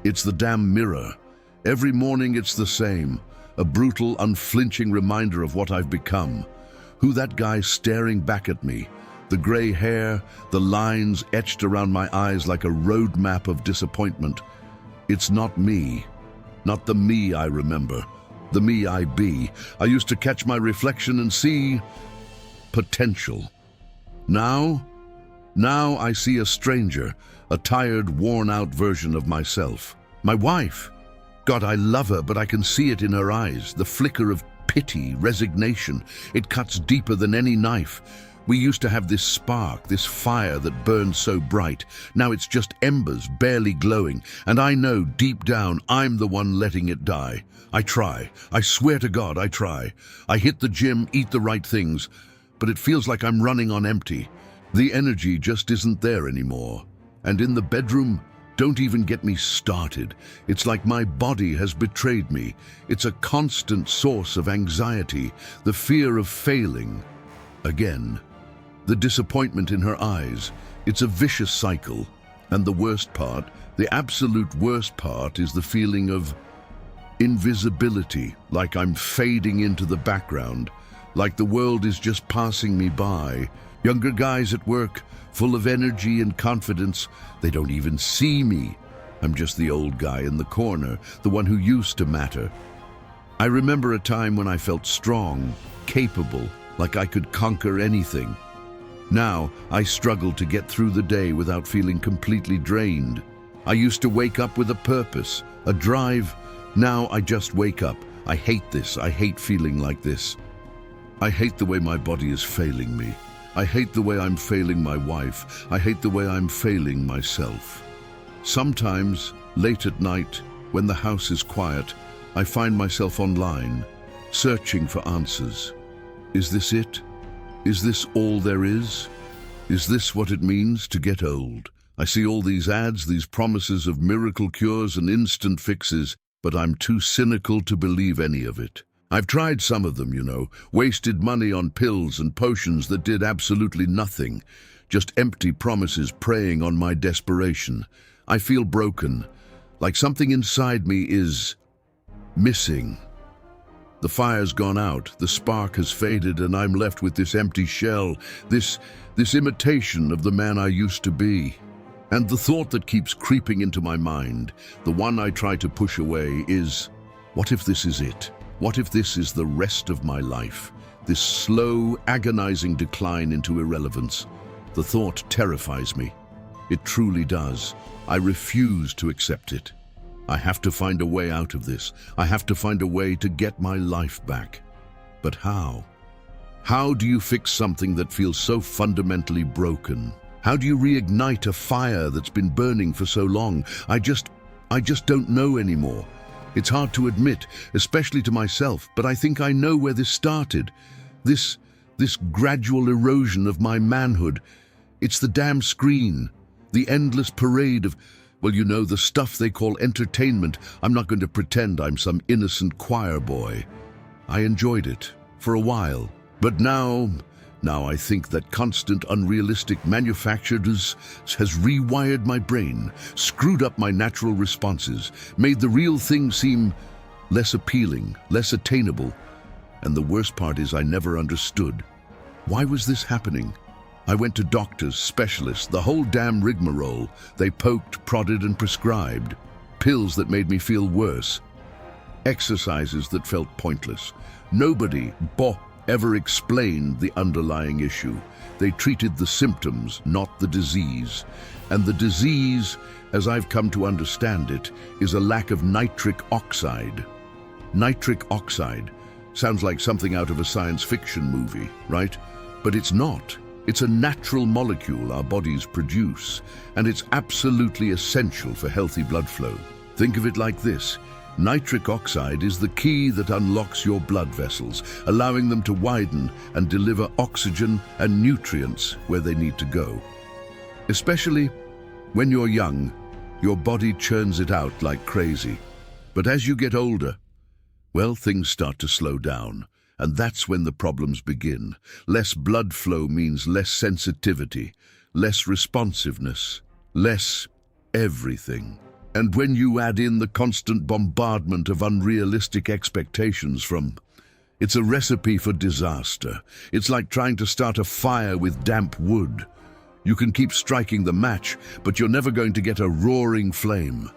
It's the damn mirror. Every morning it's the same, a brutal, unflinching reminder of what I've become. Who that guy staring back at me, the gray hair, the lines etched around my eyes like a road map of disappointment. It's not me, not the me I remember, the me I be. I used to catch my reflection and see potential. Now I see a stranger, a tired, worn-out version of myself. My wife. God, I love her, but I can see it in her eyes, the flicker of pity, resignation. It cuts deeper than any knife. We used to have this spark, this fire that burned so bright. Now it's just embers, barely glowing, and I know deep down I'm the one letting it die. I try. I swear to God, I try. I hit the gym, eat the right things, but it feels like I'm running on empty. The energy just isn't there anymore. And in the bedroom, don't even get me started. It's like my body has betrayed me. It's a constant source of anxiety, the fear of failing. Again, the disappointment in her eyes. It's a vicious cycle. And the worst part, the absolute worst part, is the feeling of invisibility, like I'm fading into the background, like the world is just passing me by. Younger guys at work, full of energy and confidence, they don't even see me. I'm just the old guy in the corner, the one who used to matter. I remember a time when I felt strong, capable, like I could conquer anything. Now, I struggle to get through the day without feeling completely drained. I used to wake up with a purpose, a drive. Now I just wake up. I hate this. I hate feeling like this. I hate the way my body is failing me. I hate the way I'm failing my wife. I hate the way I'm failing myself. Sometimes, late at night, when the house is quiet, I find myself online, searching for answers. Is this it? Is this all there is? Is this what it means to get old? I see all these ads, these promises of miracle cures and instant fixes, but I'm too cynical to believe any of it. I've tried some of them, wasted money on pills and potions that did absolutely nothing, just empty promises preying on my desperation. I feel broken, like something inside me is missing. The fire's gone out, the spark has faded, and I'm left with this empty shell, this imitation of the man I used to be. And the thought that keeps creeping into my mind, the one I try to push away, is, what if this is it? What if this is the rest of my life? This slow, agonizing decline into irrelevance. The thought terrifies me. It truly does. I refuse to accept it. I have to find a way out of this. I have to find a way to get my life back. But how? How do you fix something that feels so fundamentally broken? How do you reignite a fire that's been burning for so long? I just don't know anymore. It's hard to admit, especially to myself, but I think I know where this started. This gradual erosion of my manhood. It's the damn screen, the endless parade of, the stuff they call entertainment. I'm not going to pretend I'm some innocent choir boy. I enjoyed it for a while, but now I think that constant, unrealistic manufacturers has rewired my brain, screwed up my natural responses, made the real thing seem less appealing, less attainable. And the worst part is I never understood. Why was this happening? I went to doctors, specialists, the whole damn rigmarole. They poked, prodded, and prescribed. Pills that made me feel worse. Exercises that felt pointless. Nobody ever explained the underlying issue. They treated the symptoms, not the disease. And the disease, as I've come to understand it, is a lack of nitric oxide. Nitric oxide sounds like something out of a science fiction movie, right? But it's not. It's a natural molecule our bodies produce, and it's absolutely essential for healthy blood flow. Think of it like this. Nitric oxide is the key that unlocks your blood vessels, allowing them to widen and deliver oxygen and nutrients where they need to go. Especially when you're young, your body churns it out like crazy. But as you get older, things start to slow down, and that's when the problems begin. Less blood flow means less sensitivity, less responsiveness, less everything. And when you add in the constant bombardment of unrealistic expectations it's a recipe for disaster. It's like trying to start a fire with damp wood. You can keep striking the match, but you're never going to get a roaring flame.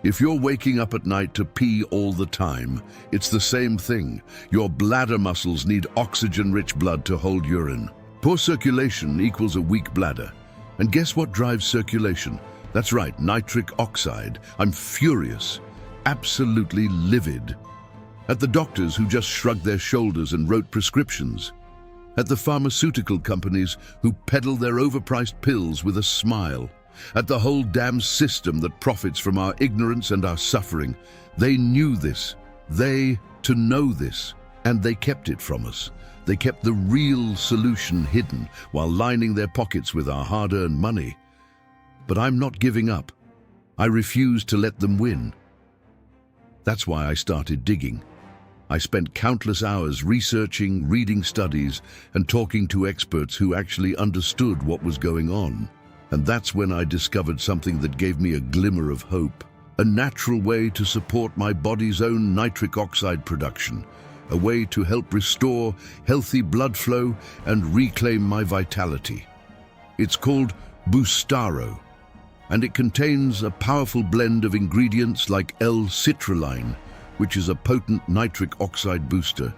If you're waking up at night to pee all the time, it's the same thing. Your bladder muscles need oxygen-rich blood to hold urine. Poor circulation equals a weak bladder. And guess what drives circulation? That's right, nitric oxide. I'm furious, absolutely livid. At the doctors who just shrugged their shoulders and wrote prescriptions. At the pharmaceutical companies who peddle their overpriced pills with a smile. At the whole damn system that profits from our ignorance and our suffering. They knew this. To know this. And they kept it from us. They kept the real solution hidden while lining their pockets with our hard-earned money. But I'm not giving up. I refuse to let them win. That's why I started digging. I spent countless hours researching, reading studies, and talking to experts who actually understood what was going on. And that's when I discovered something that gave me a glimmer of hope. A natural way to support my body's own nitric oxide production. A way to help restore healthy blood flow and reclaim my vitality. It's called Boostaro, and it contains a powerful blend of ingredients like L-citrulline, which is a potent nitric oxide booster,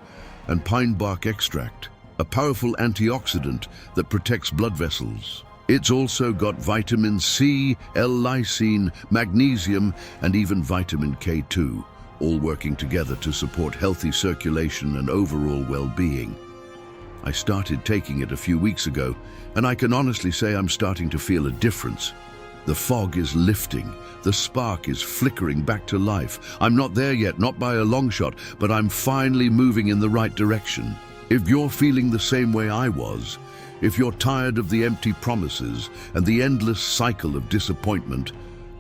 and pine bark extract, a powerful antioxidant that protects blood vessels. It's also got vitamin C, L-lysine, magnesium, and even vitamin K2, all working together to support healthy circulation and overall well-being. I started taking it a few weeks ago, and I can honestly say I'm starting to feel a difference. The fog is lifting. The spark is flickering back to life. I'm not there yet, not by a long shot, but I'm finally moving in the right direction. If you're feeling the same way I was, if you're tired of the empty promises and the endless cycle of disappointment,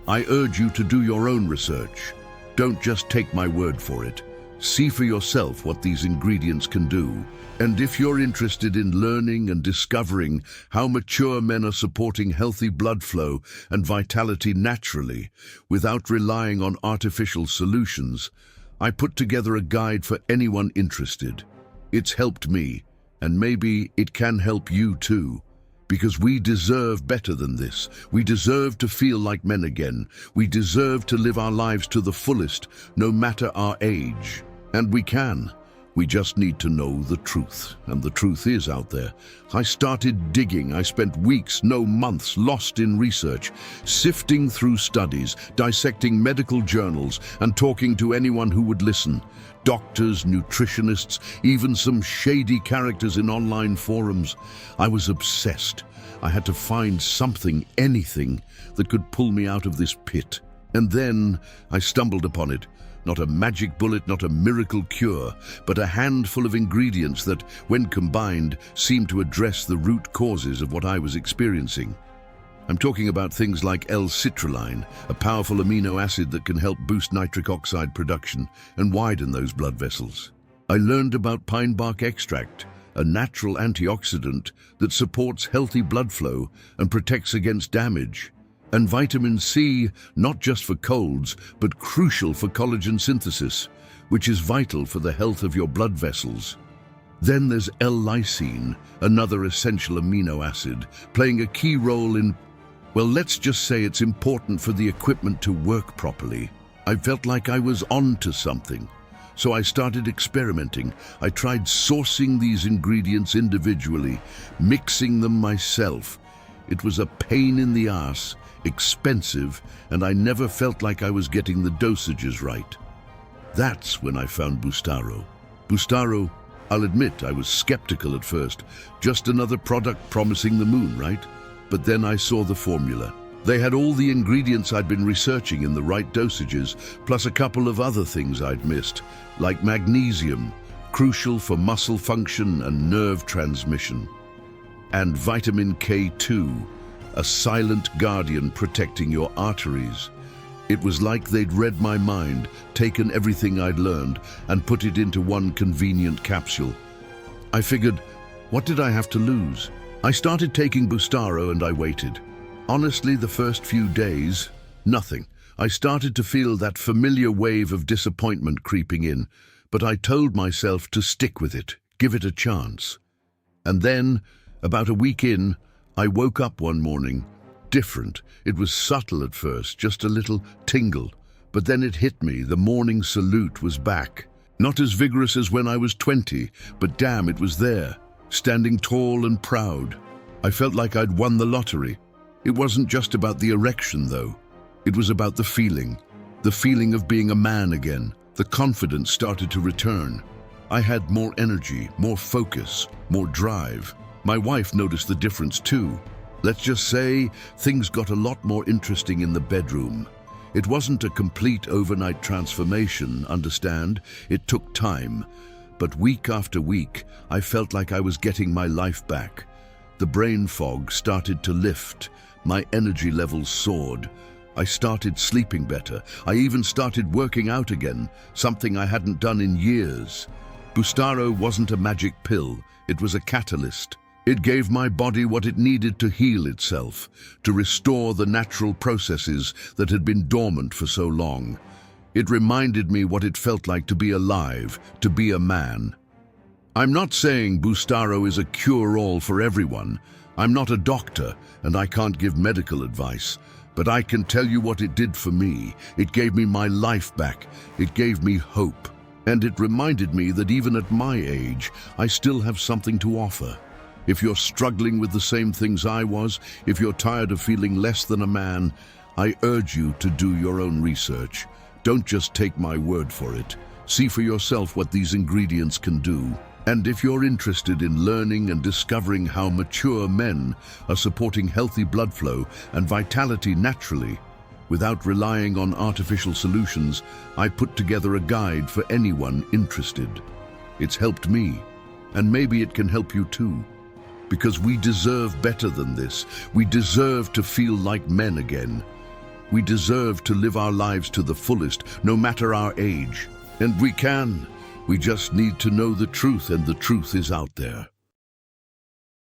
I urge you to do your own research. Don't just take my word for it. See for yourself what these ingredients can do. And if you're interested in learning and discovering how mature men are supporting healthy blood flow and vitality naturally, without relying on artificial solutions, I put together a guide for anyone interested. It's helped me, and maybe it can help you too. Because we deserve better than this. We deserve to feel like men again. We deserve to live our lives to the fullest, no matter our age. And we can. We just need to know the truth, and the truth is out there. I started digging. I spent weeks, no months, lost in research, sifting through studies, dissecting medical journals, and talking to anyone who would listen. Doctors, nutritionists, even some shady characters in online forums. I was obsessed. I had to find something, anything, that could pull me out of this pit. And then I stumbled upon it. Not a magic bullet, not a miracle cure, but a handful of ingredients that, when combined, seemed to address the root causes of what I was experiencing. I'm talking about things like L-citrulline, a powerful amino acid that can help boost nitric oxide production and widen those blood vessels. I learned about pine bark extract, a natural antioxidant that supports healthy blood flow and protects against damage. And vitamin C, not just for colds, but crucial for collagen synthesis, which is vital for the health of your blood vessels. Then there's L-lysine, another essential amino acid, playing a key role in, well, let's just say it's important for the equipment to work properly. I felt like I was onto something. So I started experimenting. I tried sourcing these ingredients individually, mixing them myself. It was a pain in the ass, expensive, and I never felt like I was getting the dosages right. That's when I found Boostaro. Boostaro, I'll admit I was skeptical at first. Just another product promising the moon, right? But then I saw the formula. They had all the ingredients I'd been researching in the right dosages, plus a couple of other things I'd missed, like magnesium, crucial for muscle function and nerve transmission, and vitamin K2, a silent guardian protecting your arteries. It was like they'd read my mind, taken everything I'd learned, and put it into one convenient capsule. I figured, what did I have to lose? I started taking Boostaro and I waited. Honestly, the first few days, nothing. I started to feel that familiar wave of disappointment creeping in, but I told myself to stick with it, give it a chance. And then, about a week in, I woke up one morning, different. It was subtle at first, just a little tingle. But then it hit me, the morning salute was back. Not as vigorous as when I was 20, but damn, it was there, standing tall and proud. I felt like I'd won the lottery. It wasn't just about the erection, though. It was about the feeling of being a man again. The confidence started to return. I had more energy, more focus, more drive. My wife noticed the difference too. Let's just say things got a lot more interesting in the bedroom. It wasn't a complete overnight transformation, understand? It took time. But week after week, I felt like I was getting my life back. The brain fog started to lift. My energy levels soared. I started sleeping better. I even started working out again, something I hadn't done in years. Bustaro wasn't a magic pill. It was a catalyst. It gave my body what it needed to heal itself, to restore the natural processes that had been dormant for so long. It reminded me what it felt like to be alive, to be a man. I'm not saying Bustaro is a cure-all for everyone. I'm not a doctor, and I can't give medical advice. But I can tell you what it did for me. It gave me my life back. It gave me hope. And it reminded me that even at my age, I still have something to offer. If you're struggling with the same things I was, if you're tired of feeling less than a man, I urge you to do your own research. Don't just take my word for it. See for yourself what these ingredients can do. And if you're interested in learning and discovering how mature men are supporting healthy blood flow and vitality naturally, without relying on artificial solutions, I put together a guide for anyone interested. It's helped me, and maybe it can help you too. Because we deserve better than this. We deserve to feel like men again. We deserve to live our lives to the fullest, no matter our age. And we can. We just need to know the truth, and the truth is out there.